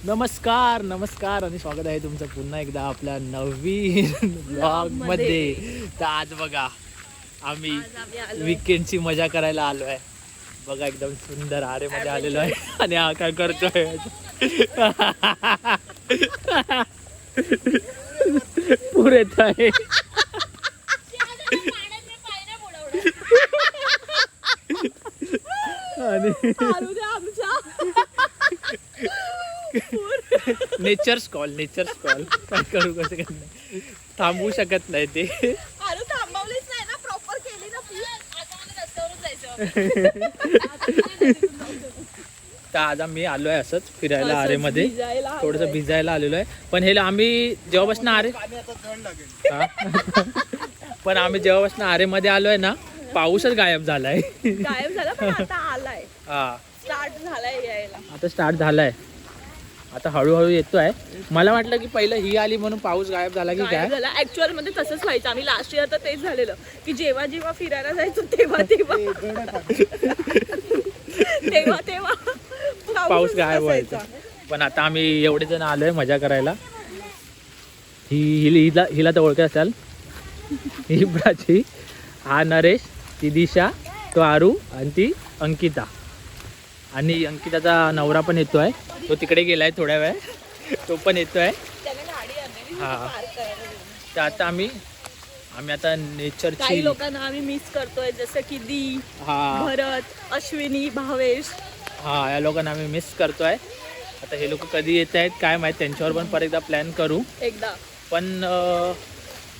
नमस्कार नमस्कार आणि स्वागत आहे तुमचं पुन्हा एकदा आपल्या नवीन ब्लॉग मध्ये. तर आज बघा आम्ही वीकेंडची मजा करायला आलो आहे. बघा एकदम सुंदर आरे मध्ये आलेलो आहे आणि हा काय करतोय पुरे येत आहे. आणि नेचर्स कॉल काय करू कसं नाही थांबवू शकत नाही ते. थांबवलीच नाही ना प्रॉपर केली ना रस्त्यावरून तर आज आम्ही आलोय असंच फिरायला आरेमध्ये थोडंसं भिजायला आलेलो आहे. पण हे आम्ही जेव्हापासून आरे पण आम्ही जेव्हापासून आरेमध्ये आलोय ना पाऊसच गायब झालाय. पण आता आलाय. हा स्टार्ट झालाय यायला. आता स्टार्ट झालाय. आता हळूहळू येतोय. मला वाटलं की पहिलं ही आली म्हणून पाऊस गायब झाला की काय. ऍक्च्युअल मध्ये तसंच व्हायचं. आम्ही लास्ट इयर तर तेच झालेलं की जेव्हा जेव्हा फिरायला जायचो तेव्हा तेव्हा पाऊस गायब व्हायचा. पण आता आम्ही एवढे जण आलोय मजा करायला. हिला तर ओळख असाल. ही प्राची, हा नरेश, ती दिशा, तो आरू आणि ती अंकिता. आणि अंकिताचा नवरा पण येतोय. तो तिकडे गेलाय थोड्या वेळ. तो पण येतोय. हा तर आता आम्ही आता नेचरची काही लोकांना आम्ही मिस करतोय जसं की दी, भरत, अश्विनी, भावेश. हा या लोकांना आम्ही मिस करतोय. आता हे लोक कधी येत आहेत काय माहित. त्यांच्यावर पण परत एकदा प्लॅन करू एकदा. पण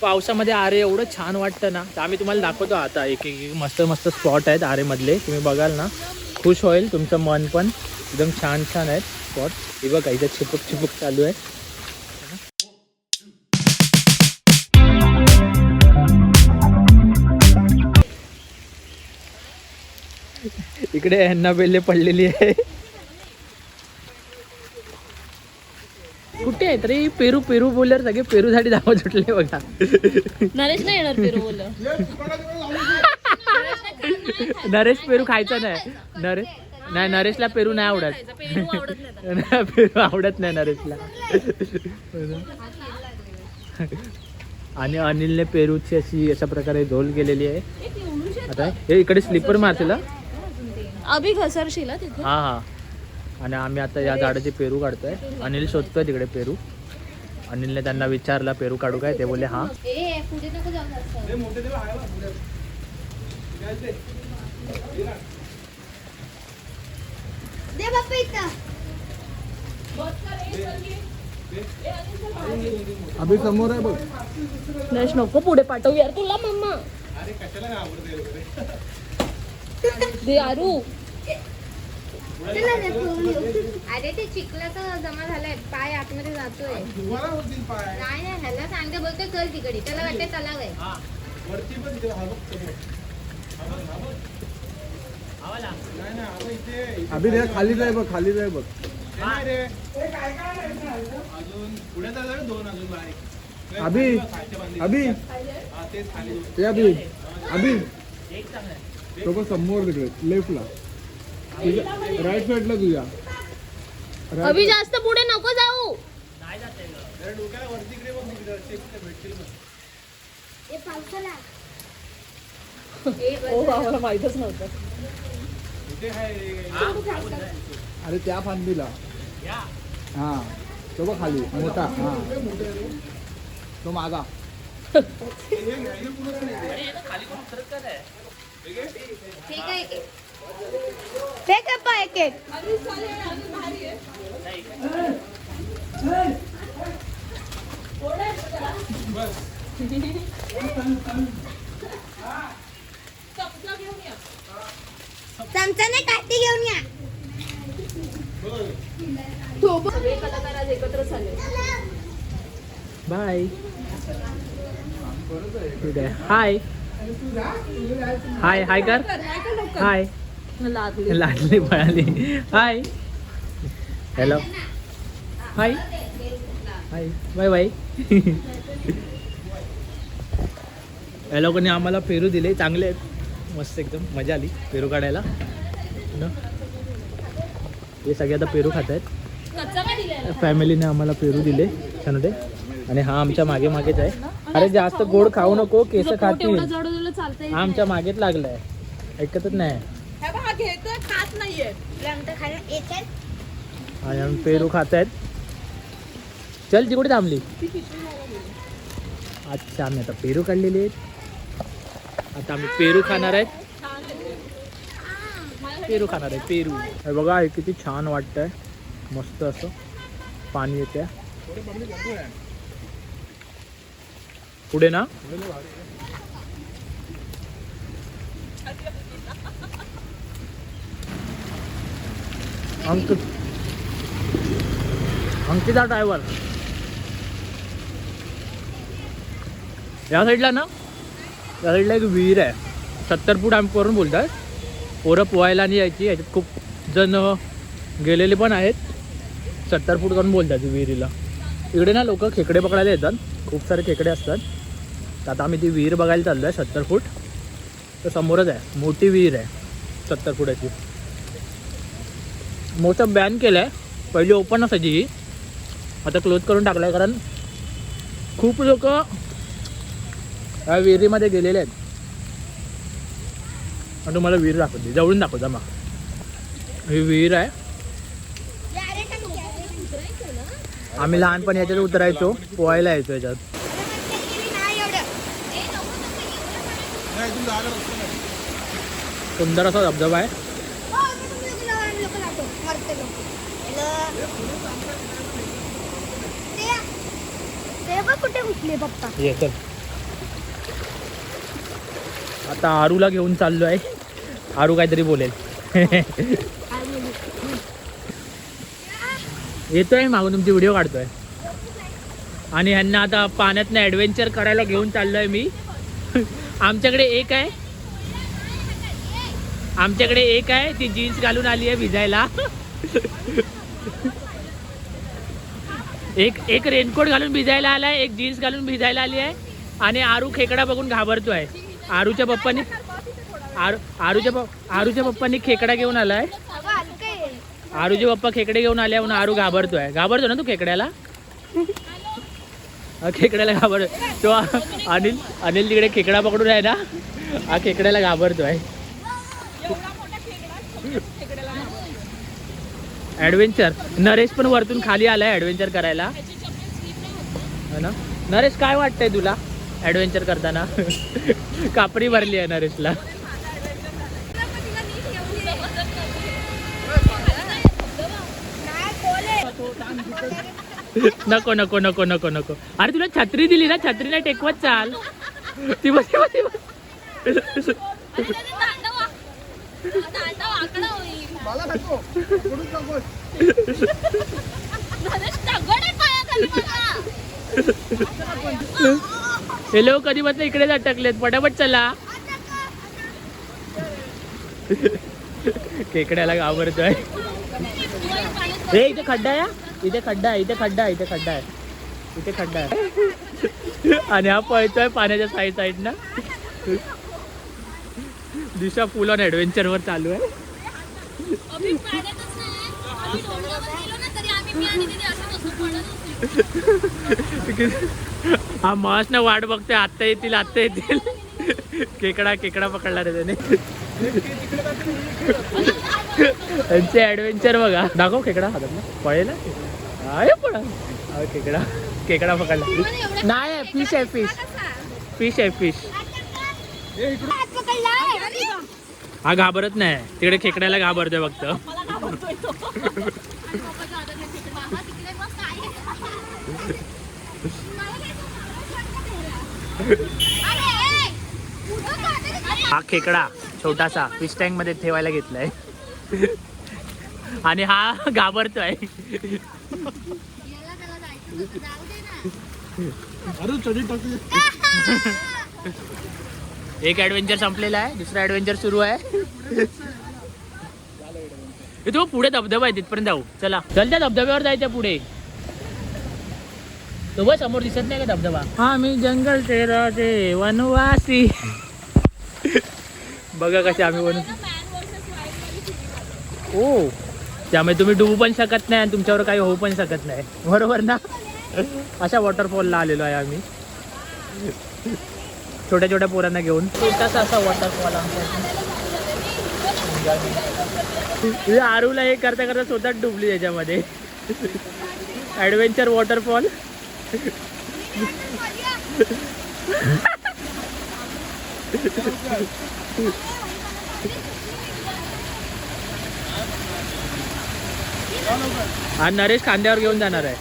पावसामध्ये आरे एवढं छान वाटतं ना. तर आम्ही तुम्हाला दाखवतो आता एक एक मस्त मस्त स्पॉट आहेत आरेमधले. तुम्ही बघाल ना खुश होईल तुमचं मन पण. एकदम छान छान आहेत स्पॉट. हे बघा इथं चिपक चालू आहे. इकडे ह्यांना बेल्ले पडलेली आहे. कुठे आहेत रे पेरू पेरू बोलल्यावर सगळे पेरूसाठी धावत सुटले बघा. नरेश नाही येणार पेरू बोल. नरेश पेरू खायचा नाही. नरेशला पेरू नाही आवडत. पेरू आवडत नाही नरेशला. आणि अनिलने पेरूची अशा प्रकारे झोल केलेली आहे. आता हे इकडे स्लिपर मारतील अभि घसरशील तिथे. हा. आणि आम्ही आता या झाडाचे पेरू काढतोय. अनिल शोधतोय तिकडे पेरू. अनिलने त्यांना विचारला पेरू काढू काय. ते बोलले हा. अभि समोर आहे बघ. नरेश नको पुढे पाठवू यार तुला मम्मा. दे आरू. अरे ते चिखलाचा जमा झालाय. पाय आतमध्ये जातोय. नाही ह्याला सांगते बोलतोय चल तिकडे. त्याला वाटतंय तलाव आहे. अभि रे खाली जाय बघ. खाली जाय बघ. अभि तो पण समोर तिकडे लेफ्टला राईट साईडला तुझ्या. अभि जास्त पुढे नको जाऊ. आम्हाला माहितच नव्हतं. अरे त्या फांदीला. हा तो बघ खाली मोठा. हा तो मागा. ठीक आहे फेक एक एक. चमचाने काठी घेऊन या. कलाकार आज एकत्र झाले. बाय. हाय हाय हाय कर. हाय लाडली पळाली. Hi hello hi hi bye bye. या लोकांनी आम्हाला पेरू दिले. चांगले आहेत मस्त एकदम मजा आली पेरू काढायला. हे सगळे आता पेरू खात आहेत. कच्चा काय दिलाय? फॅमिलीने आम्हाला पेरू दिले छान होते. आणि हा आमच्या मागे मागेच आहे. अरे जास्त गोड खाऊ नको, केस खातील. हा आमच्या मागेच लागलाय, ऐकतच नाही. खात नाहीये. आणि आम्ही पेरू खात आहेत. चल ती कुठे थांबली. अच्छा आम्ही आता पेरू काढलेले आहेत. आता आम्ही पेरू खाणार आहेत. पेरू खाणार आहे पेरू. हे बघा हे किती छान वाटतंय, मस्त असं पाणी येते पुढे ना. अंकिता ड्रायव्हर या साईडला ना, या साईडला एक विहीर आहे. 70 फूट आम्ही करून बोलतात. पोरं पोहायला नाही यायची, याच्यात खूप जण गेलेले पण आहेत. 70 फूट करून बोलतात विहिरीला. इकडे ना लोक खेकडे पकडायला येतात, खूप सारे खेकडे असतात. तर आता आम्ही ती विहीर बघायला चाललो आहे 70 फूट. तर समोरच आहे, मोठी विहीर आहे 70 फुटाची. मोठं बॅन केलं आहे, पहिली ओपन असायची ही, आता क्लोज करून टाकलं आहे. कारण खूप लोक या विहिरीमध्ये गेलेले आहेत. आणि तुम्हाला विहीर दाखवते, जवळून दाखवता मग. ही विहीर आहे. आम्ही लहानपणी याच्यात उतरायचो, पोहायला यायचो याच्यात. सुंदर असा धबधबा आहे. कुठे उठले पप्पा. ये चल. आता आरूला घेऊन चाललो आहे. आरू काहीतरी बोलेल. येतोय मागून, तुमची व्हिडिओ काढतोय. आणि ह्यांना आता पाण्यातनं ॲडव्हेंचर करायला घेऊन चाललोय मी. आमच्याकडे एक आहे ती जीन्स घालून आली आहे भिजायला. एक रेनकोट घालून भिजायला आलाय, एक जीन्स घालून भिजायला आली आहे. आणि आरू खेकडा बघून घाबरतोय. आरूच्या पप्पांनी खेकडा घेऊन आलाय. आरूचे पप्पा खेकडे घेऊन आले म्हणून आरू घाबरतो ना तू खेकड्याला. खेकड्याला घाबरतो तो. अनिल तिकडे खेकडा पकडून आहे ना, हा खेकड्याला घाबरतोय. ॲडव्हेंचर. नरेश पण वरतून खाली आलाय ॲडव्हेंचर करायला, है ना. नरेश काय वाटतंय तुला ॲडव्हेंचर करताना. कापरी भरली आहे नरेशला. नको नको नको नको नको. अरे तुला छत्री दिली ना, छत्रीला टेकवत चाल. ती बस. हे लोक कधी बसले इकडेच अटकलेत, पटापट चला. खेकड्याला घाबरतोय. हे इथे खड्डा आहे, इथे खड्डा आहे. आणि हा पळतोय पाण्याच्या साईड ना. दिशा फुल ऑन ॲडव्हेंचर वर चालू आहे. हा मास ना वाट बघतोय, आत्ता येतील. खेकडा पकडला रे त्याने. त्यांचे ॲडव्हेंचर बघा. दाखव खेकडा हातात पळेल आहे पण. खेकडा पकडला नाही. फिश आहे. हा घाबरत नाही, तिकडे खेकड्याला घाबरतोय फक्त. हा खेकडा छोटासा फिश टँक मध्ये ठेवायला घेतलाय. आणि हा घाबरतोय. एक ॲडव्हेंचर संपलेला आहे, दुसरा ॲडव्हेंचर सुरू आहे. तो पुढे धबधबा आहे, तिथपर्यंत जाऊ. चला चल, त्या धबधब्यावर जायचं पुढे. तो बघ समोर दिसत नाही का धबधबा. हा मी जंगल तेराचे वनवासी. बघा कसे आम्ही ओ त्यामुळे तुम्ही डुबू पण शकत नाही आणि तुमच्यावर काही होऊ पण शकत नाही, बरोबर ना. अशा वॉटरफॉलला आलेलो आहे आम्ही छोट्या छोट्या पोरांना घेऊन. छोटासा असा वॉटरफॉल आमच्या आरूला हे करता करता स्वतःच डुबली त्याच्यामध्ये. Adventure waterfall. आणि नरेश खांद्यावर घेऊन जाणार आहे.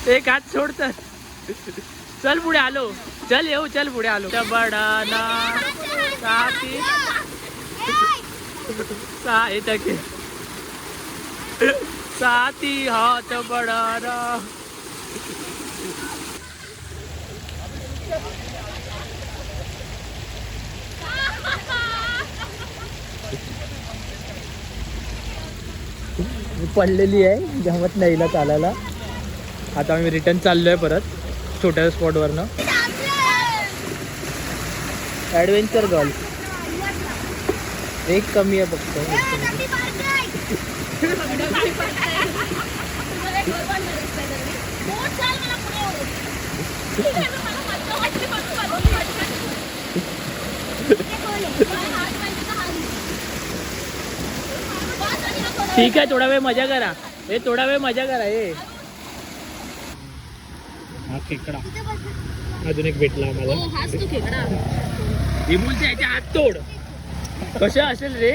एक हात सोड तर. चल पुढे आलो, चल येऊ, चल पुढे आलो. बडाना साथी साथी हाथ बडाना. पडलेली आहे, जमत नाही हिला चालायला. आता आम्ही रिटर्न चाललोय परत छोट्या स्पॉटवरनं. ॲडव्हेंचर गर्ल एक कमी आहे फक्त. ठीक आहे, थोडा वेळ मजा करा. हे थोडा वेळ मजा करा. हे हा खेकडा अजून एक भेटला आम्हाला. विमुलच्या ह्याच्या हात तोड. कसं असेल रे.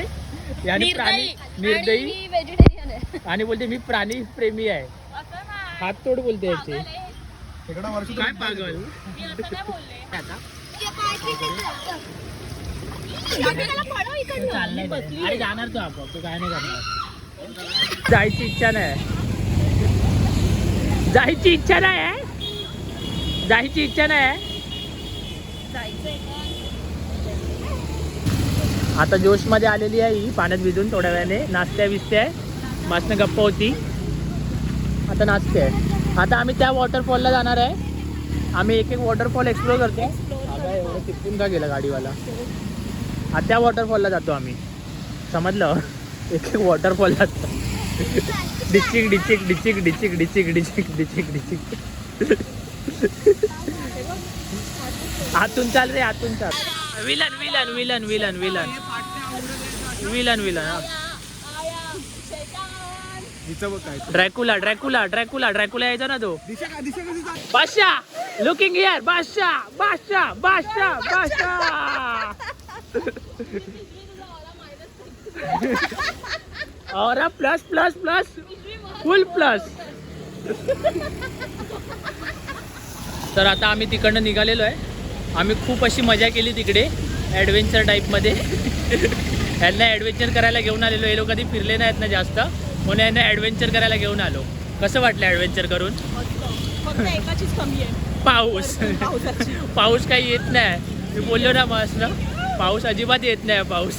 याने प्राणी निर्दयी आणि बोलते मी प्राणी प्रेमी आहे. हात तोड बोलते याचे. काय पागल. अरे जाणार तो आपण, तू काय नाही करणार. जायची इच्छा नाही, जायची इच्छा नाही, जायची इच्छा नाही. आता जोशमध्ये आलेली आहे ही, पाण्यात भिजून थोड्या वेळाने नाचत्या बिचत्या आहे. मस्त गप्पा होती, आता नाचते आहे. आता आम्ही त्या वॉटरफॉलला जाणार आहे. आम्ही एक एक वॉटरफॉल एक्सप्लोर करतो. आता एवढं चिपकून का गेला गाडीवाला. आता त्या वॉटरफॉलला जातो आम्ही, समजलं. एक एक वॉटरफॉल जातो. डिचिक डिचिक डिचिक डिचिक डिचिक डिचिक डिचिक डिचिक. आतून चाल रे, आतून चाल. Villain villain villain villain villain villain villain. Dracula Dracula Dracula Dracula यायचा ना तो. बादशाह लुकिंग हियर. बादशाह बादशाह बादशाह बादशाह. और प्लस प्लस प्लस फुल प्लस. तर आता आम्ही तिकडनं निघालेलो आहे. आम्ही खूप अशी मजा केली तिकडे ॲडव्हेंचर टाईपमध्ये. यांना ॲडव्हेंचर करायला घेऊन आलेलो. हे लोक कधी फिरले नाहीत ना जास्त, म्हणून यांना ॲडव्हेंचर करायला घेऊन आलो. कसं वाटलं ॲडव्हेंचर करून? फक्त एकाचीच कमी आहे, पाऊस. पाऊस काही येत नाही. मी बोललो ना मस्त, पाऊस अजिबात येत नाही पाऊस.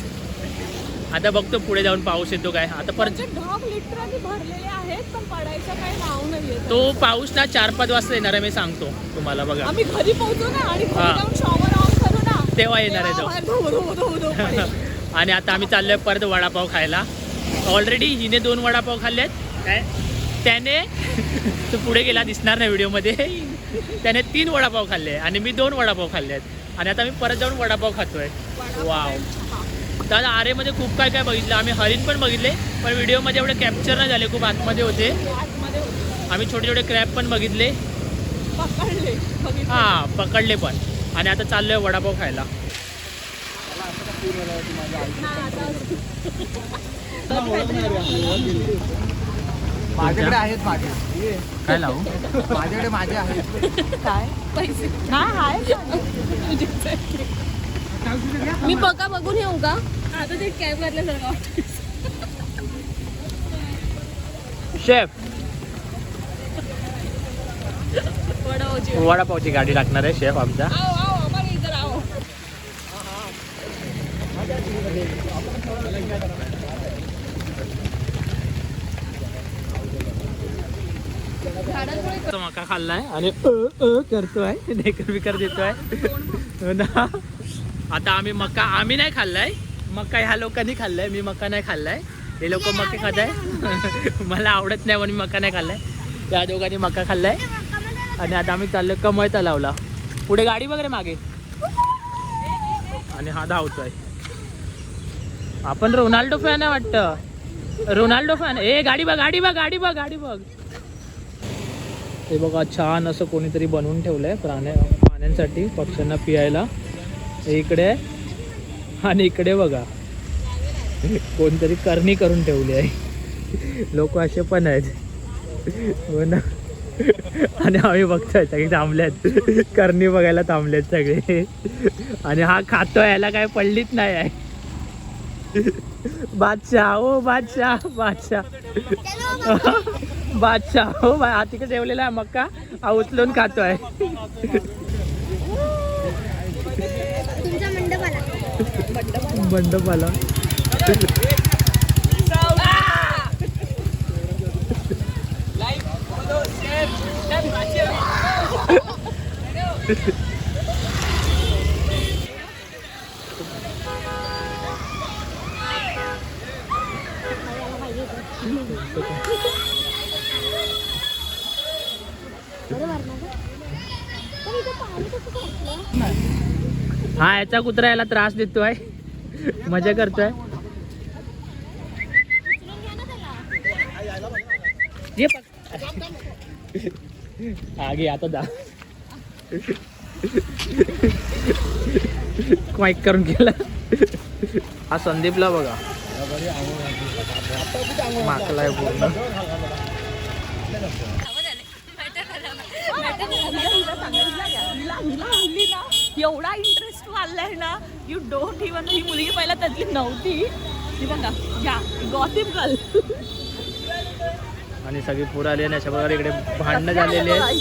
आता बघतो पुढे जाऊन पाऊस येतो काय. आता परत ढग लिटरली भरलेले आहेत, पण पडायचं काही नाव नाहीये. तो पाऊस ना 4-5 वाजता येणार आहे, मी सांगतो तुम्हाला. बघा आम्ही घरी पोहोचू ना आणि घरी जाऊन शॉवर ऑन करू ना, तेव्हा येणार आहे तो. आणि आता आम्ही चाललोय परत वडापाव खायला. ऑलरेडी हिने 2 वडापाव खाल्लेत. काय त्याने तो पुढे गेला, दिसणार नाही व्हिडिओमध्ये. त्याने 3 वडापाव खाल्ले आणि मी 2 वडापाव खाल्ले आहेत. आणि आता मी परत जाऊन वडापाव खातोय. वाव. दादा आरेमध्ये खूप काय काय बघितलं आम्ही. हरिण पण बघितले, पण व्हिडिओमध्ये एवढे कॅप्चर नाही झाले, खूप आतमध्ये होते. आम्ही छोटे छोटे क्रॅब पण बघितले. हां पकडले पण. आणि आता चाललोय वडापाव खायला. माझ्याकडे आहेत माझे. काय लावू? माझ्याकडे माझे आहेत. काय पैसे? हा हाय. मी बघा बघून येऊ का? आता ते कॅब वाटल्यासारखं. शेफ वडापावची गाडी लागणार आहे शेफ आमचा. तो मका खाल्लाय आणि करतोय ढेकर बिकर देतोय हो ना. आता आम्ही मका आम्ही नाही खाल्लाय, मका ह्या लोकांनी खाल्लाय, मी मका नाही खाल्लाय. हे लोक मके खात आहे, मला आवडत नाही म्हणून मका नाही खाल्लाय. त्या दोघांनी मका खाल्लाय आणि आता आम्ही चाललो कमळ तलावला. पुढे गाडी वगैरे मागे आणि हा धावतोय. आपण रोनाल्डो फॅन आहे वाटतं, रोनाल्डो फॅन. ए गाडी बघ गाडी बघ गाडी बघ गाडी बघ. हे बघा छान असं कोणीतरी बनवून ठेवलंय प्राण्यांसाठी, पक्ष्यांना पियायला. हे इकडे आणि इकडे बघा कोणतरी करणी करून ठेवली आहे. लोक असे पण आहेत हो ना. आणि आम्ही बघतोय सगळे थांबल्यात, करणी बघायला थांबलेत सगळे. आणि हा खातोय, याला काय पडलीच नाही आहे. बादशाह ओ बादशाह बादशाह बादशाह हो. हा तिकडे ठेवलेला आहे मक्का, हा उचलून खातोय. मंडप आला. हा याचा कुत्रा याला त्रास देतोय, मजा करतोय. आगे आता दा क्वाईक करून गेला. हा संदीपला बघा माकलाय पूर्ण. एवढा इंटरेस्ट वाढलाय ना, यू डोंट इवन. ही मुलगी पहिला त्यातली नव्हती, ती बघा या गॉसिप गर्ल. आणि सगळी पूर आली आणि अशा प्रकारे इकडे भांडणं झालेली आहेत.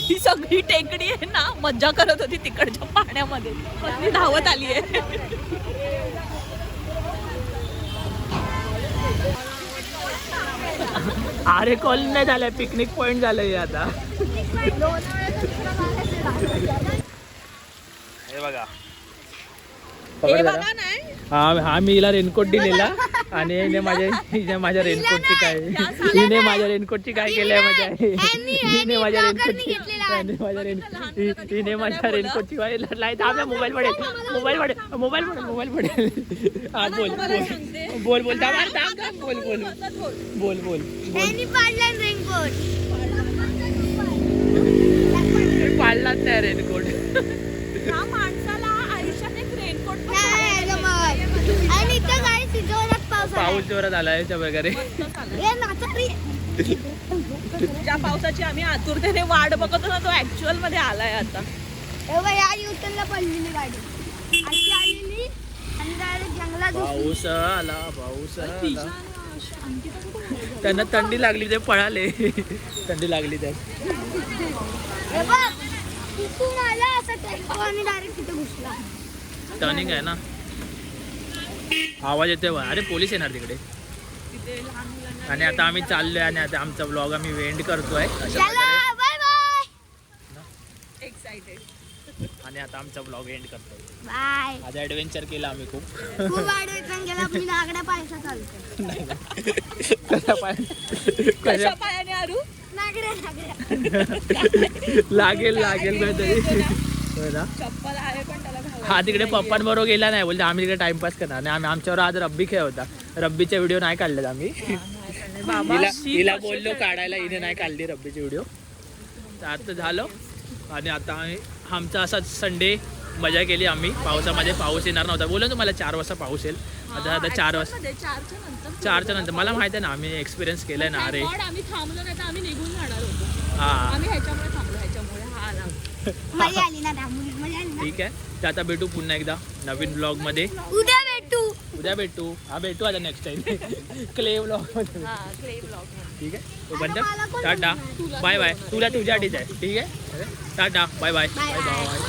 ही सगळी टेकडी आहे ना, मज्जा करत होती तिकडच्या पाण्यामध्ये, पण ती धावत आली आहे. अरे कॉल नाही झालाय, पिकनिक पॉइंट झालंय आता. हे बघा हा मी हिला रेनकोट दिलेला आणि हिने माझ्या रेनकोटची काय रेनकोटची काय केलंय हिने माझ्या रेनकोटची मोबाईल पडेल. हा बोल पाळलाच नाही रेनकोट. ह्या माणसाला आयुष्यात एक रेनकोट पाऊस जोरात आलाय त्या वगैरे. ज्या पावसाची आम्ही आतुरतेने वाट बघतो ना, तो ऍक्च्युअल मध्ये आलाय आता. पाऊस आला. त्यांना थंडी लागली, ते पळाले. थंडी लागली त्या. टर्निंग आहे ना, आवाज येतोय. अरे पोलीस येणार तिकडे. आणि आता आम्ही चाललोय आणि आता आमचा ब्लॉग आम्ही वेंड करतोय अशा प्रकारे. एक्साइटेड. आणि आता आमचा ब्लॉग एंड करतोय. बाय. आज ऍडव्हेंचर केला आम्ही खूप. कशा पायाने आरू लागेल काहीतरी. चप्पल आहे पण त्याला हा तिकडे पप्पांबरोबर गेला नाही, बोलते आम्ही तिकडे टाइमपास करणार. आणि आमच्यावर आज रब्बी खेळ होता, रब्बीचे व्हिडिओ नाही काढलेत आम्ही. हिला बोललो काढायला, हिने नाही काढली रब्बीचे व्हिडिओ. आता झालं. आणि आता आमचा असा संडे मजा केली आम्ही पावसामध्ये. पाऊस येणार नव्हता, बोललो तुम्हाला 4 वाजता पाऊस येईल. आता 4 वाजता 4च्या नंतर मला माहिती आहे ना, आम्ही एक्सपिरियन्स केलाय ना. अरे आम्ही थांबलो नाही तर आम्ही निघून जाणार होतो. हा आम्ही ह्याच्यामुळे थांबलो, ह्याच्यामुळे. हा ना ठीक आहे. तर आता भेटू पुन्हा एकदा नवीन ब्लॉग मध्ये. उद्या भेटू. हा भेटू आता नेक्स्ट टाइम क्ले ब्लॉग मध्ये. ठीक आहे. तो बंद. Tata bye bye. तुला तुझ्यासाठीच आहे. ठीक आहे. Tata bye bye bye bye.